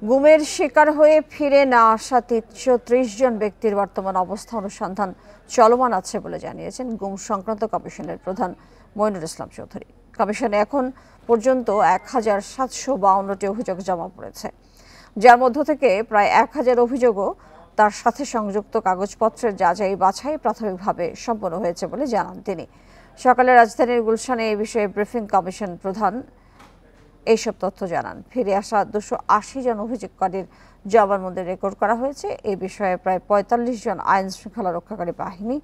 গুমের শিকার হয়ে ফিরে না আসা ৩৩০ জন ব্যক্তির বর্তমান অবস্থা অনুসন্ধান চলমান আছে বলে জানিয়েছেন গুম সংক্রান্ত কমিশনের প্রধান মইনুল ইসলাম চৌধুরী। কমিশনে এখন পর্যন্ত ১,৭৫২টি অভিযোগ জমা পড়েছে, যার মধ্য থেকে প্রায় ১,০০০ অভিযোগও তার সাথে সংযুক্ত কাগজপত্রের যাচাই বাছাই প্রাথমিকভাবে সম্পন্ন হয়েছে বলে জানান তিনি। সকালে রাজধানীর গুলশানে এই বিষয়ে ব্রিফিং কমিশন প্রধান এইসব তথ্য জানান। ফিরে আসা ২৮০ জন অভিযোগকারীর জবানবন্দি রেকর্ড করা হয়েছে। এই বিষয়ে প্রায় ৪৫ জন আইন শৃঙ্খলা রক্ষাকারী বাহিনী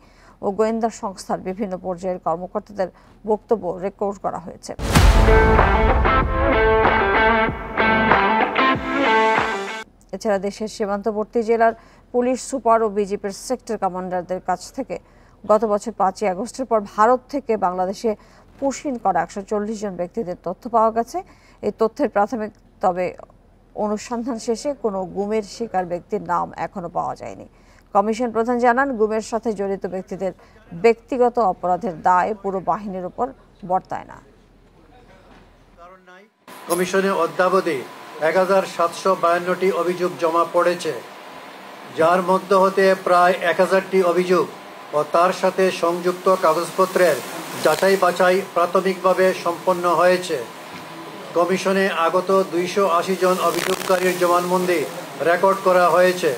ও গোয়েন্দা সংস্থার বিভিন্ন পর্যায়ের কর্মকর্তাদের বক্তব্য রেকর্ড করা হয়েছে। এছাড়া দেশের সীমান্তবর্তী জেলার পুলিশ সুপার ও বিজেপির সেক্টর কমান্ডারদের কাছ থেকে গত বছর ৫ই আগস্টের পর ভারত থেকে বাংলাদেশে পুশিন করা ১৪০ জন ব্যক্তিদের তথ্য পাওয়া গেছে। এই তথ্যের প্রাথমিক তবে অনুসন্ধান শেষে কোনো গুমের শিকার ব্যক্তির নাম এখনো পাওয়া যায়নি। কমিশন প্রধান জানান, গুমের সাথে জড়িত ব্যক্তিদের ব্যক্তিগত অপরাধের দায় পুরো বাহিনীর উপর বর্তায় না। কমিশনে অদ্যাবধি ১,৭৫২টি অভিযোগ জমা পড়েছে, যার মধ্য হতে প্রায় ১,০০০টি অভিযোগ ও তার সাথে সংযুক্ত কাগজপত্রের যাচাই বাছাই প্রাথমিকভাবে সম্পন্ন হয়েছে। কমিশনে আগত ২৮০ জন অভিযোগকারীর জবানবন্দি রেকর্ড করা হয়েছে।